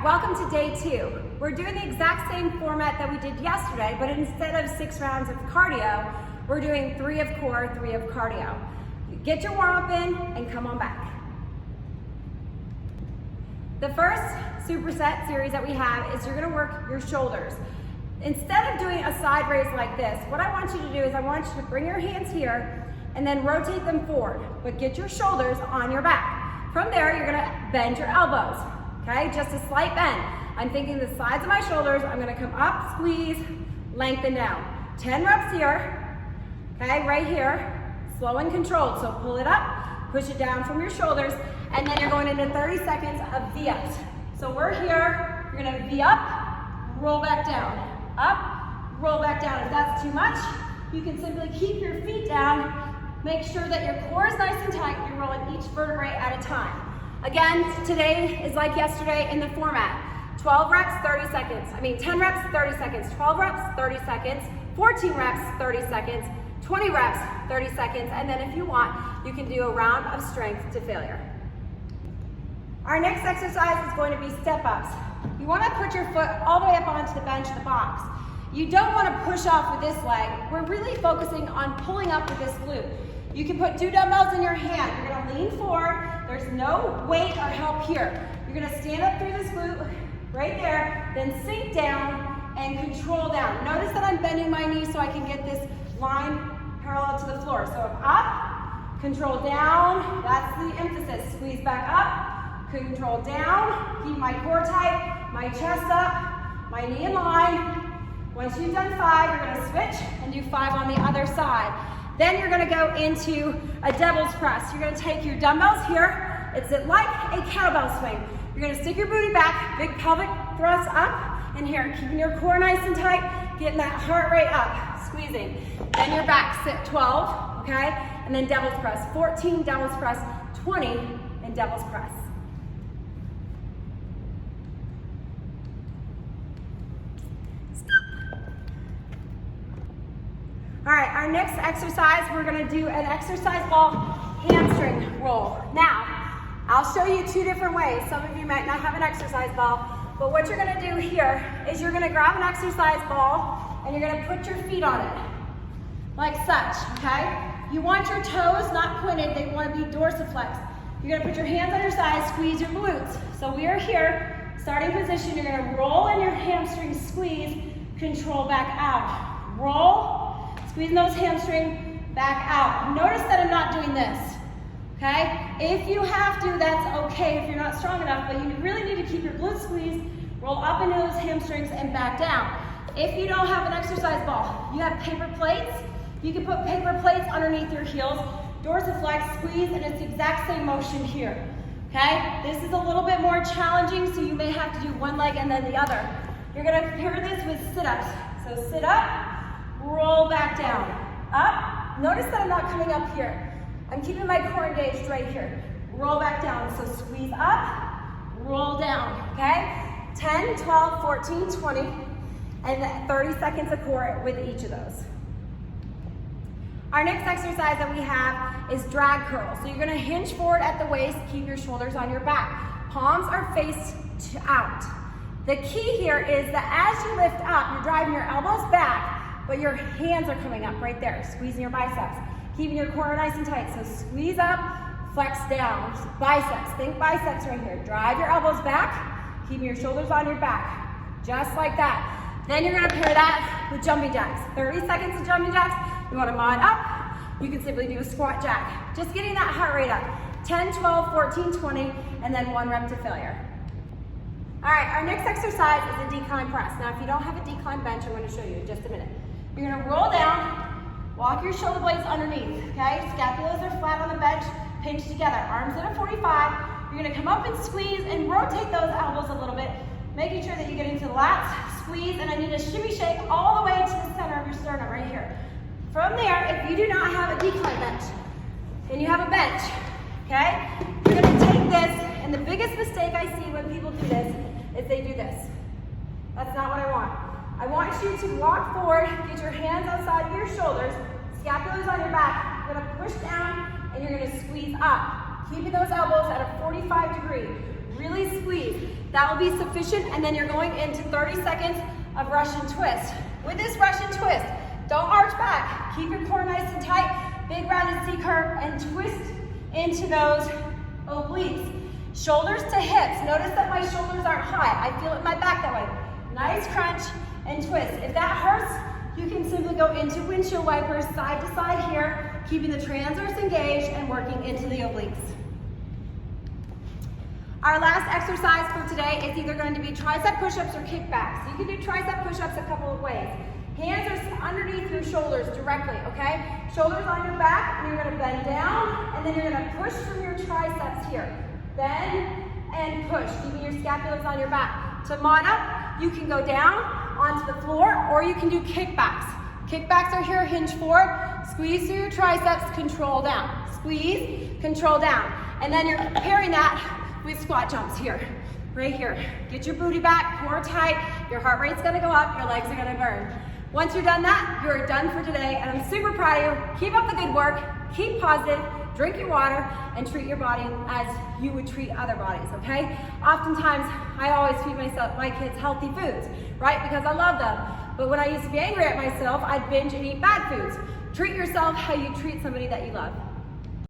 welcome to day 2. We're doing the exact same format that we did yesterday, but instead of 6 rounds of cardio, we're doing 3 of core, 3 of cardio. Get your warm-up in and come on back. The first superset series that we have is you're gonna work your shoulders. Instead of doing a side raise like this, what I want you to do is I want you to bring your hands here and then rotate them forward, but get your shoulders on your back. From there, you're gonna bend your elbows, okay? Just a slight bend. I'm thinking the sides of my shoulders, I'm gonna come up, squeeze, lengthen down. 10 reps here, okay, right here, slow and controlled. So pull it up, push it down from your shoulders, and then you're going into 30 seconds of V-ups. So we're here, you're gonna V up, roll back down, up, roll back down. If that's too much, you can simply keep your feet down. Make sure that your core is nice and tight. You're rolling each vertebrae at a time. Again, today is like yesterday in the format. 12 reps, 30 seconds. 10 reps, 30 seconds. 12 reps, 30 seconds. 14 reps, 30 seconds. 20 reps, 30 seconds. And then if you want, you can do a round of strength to failure. Our next exercise is going to be step-ups. You want to put your foot all the way up onto the bench of the box. You don't want to push off with this leg. We're really focusing on pulling up with this glute. You can put 2 dumbbells in your hand. You're going to lean forward. There's no weight or help here. You're going to stand up through this glute right there, then sink down and control down. Notice that I'm bending my knee so I can get this line parallel to the floor. So I'm up, control down. That's the emphasis. Squeeze back up, control down. Keep my core tight, my chest up, my knee in line. Once you've done 5, you're going to switch and do 5 on the other side. Then you're going to go into a devil's press. You're going to take your dumbbells here. It's like a kettlebell swing. You're going to stick your booty back, big pelvic thrust up, and here, keeping your core nice and tight, getting that heart rate up, squeezing. Then your back, sit 12, okay? And then devil's press, 14 devil's press, 20 in devil's press. All right, our next exercise, we're gonna do an exercise ball hamstring roll. Now, I'll show you 2 different ways. Some of you might not have an exercise ball, but what you're gonna do here is you're gonna grab an exercise ball and you're gonna put your feet on it, like such, okay? You want your toes not pointed, they wanna be dorsiflex. You're gonna put your hands on your sides, squeeze your glutes. So we are here, starting position, you're gonna roll in your hamstring, squeeze, control back out. Roll, squeezing those hamstrings back out. Notice that I'm not doing this, okay? If you have to, that's okay if you're not strong enough, but you really need to keep your glutes squeezed, roll up into those hamstrings and back down. If you don't have an exercise ball, you have paper plates. You can put paper plates underneath your heels, dorsiflex, squeeze, and it's the exact same motion here, okay? This is a little bit more challenging, so you may have to do one leg and then the other. You're gonna pair this with sit-ups. So sit up, roll back down, up. Notice that I'm not coming up here. I'm keeping my core engaged right here. Roll back down, so squeeze up, roll down, okay? 10, 12, 14, 20, and 30 seconds of core with each of those. Our next exercise that we have is drag curl. So you're gonna hinge forward at the waist, keep your shoulders on your back. Palms are faced out. The key here is that as you lift up, you're driving your elbows back, but your hands are coming up right there, squeezing your biceps, keeping your core nice and tight. So squeeze up, flex down, biceps, think biceps right here. Drive your elbows back, keeping your shoulders on your back, just like that. Then you're gonna pair that with jumping jacks. 30 seconds of jumping jacks. You wanna mod up, you can simply do a squat jack. Just getting that heart rate up. 10, 12, 14, 20, and then 1 rep to failure. All right, our next exercise is a decline press. Now, if you don't have a decline bench, I'm gonna show you in just a minute. You're gonna roll down, walk your shoulder blades underneath, okay? Scapulas are flat on the bench, pinch together, arms at a 45. You're gonna come up and squeeze and rotate those elbows a little bit, making sure that you get into the lats, squeeze, and I need a shimmy shake all the way to the center of your sternum right here. From there, if you do not have a decline bench, and you have a bench, okay? You're gonna take this, and the biggest mistake I see when people do this is they do this. That's not what I want. I want you to walk forward, get your hands outside of your shoulders, scapulas on your back. You're gonna push down and you're gonna squeeze up, keeping those elbows at a 45 degree. Really squeeze. That will be sufficient, and then you're going into 30 seconds of Russian twist. With this Russian twist, don't arch back. Keep your core nice and tight, big rounded C-curve, and twist into those obliques. Shoulders to hips. Notice that my shoulders aren't high. I feel it in my back that way. Nice crunch and twist. If that hurts, you can simply go into windshield wipers, side to side here, keeping the transverse engaged and working into the obliques. Our last exercise for today is either going to be tricep push-ups or kickbacks. You can do tricep push-ups a couple of ways. Hands are underneath your shoulders directly, okay? Shoulders on your back, and you're gonna bend down, and then you're gonna push from your triceps here. Bend and push, keeping your scapulas on your back. To mod up, you can go down onto the floor, or you can do kickbacks. Kickbacks are here, hinge forward, squeeze through your triceps, control down. Squeeze, control down. And then you're pairing that with squat jumps here, right here. Get your booty back, core tight, your heart rate's gonna go up, your legs are gonna burn. Once you're done that, you're done for today, and I'm super proud of you. Keep up the good work, keep positive, drink your water, and treat your body as you would treat other bodies, okay? Oftentimes, I always feed my kids healthy foods, right? Because I love them. But when I used to be angry at myself, I'd binge and eat bad foods. Treat yourself how you treat somebody that you love.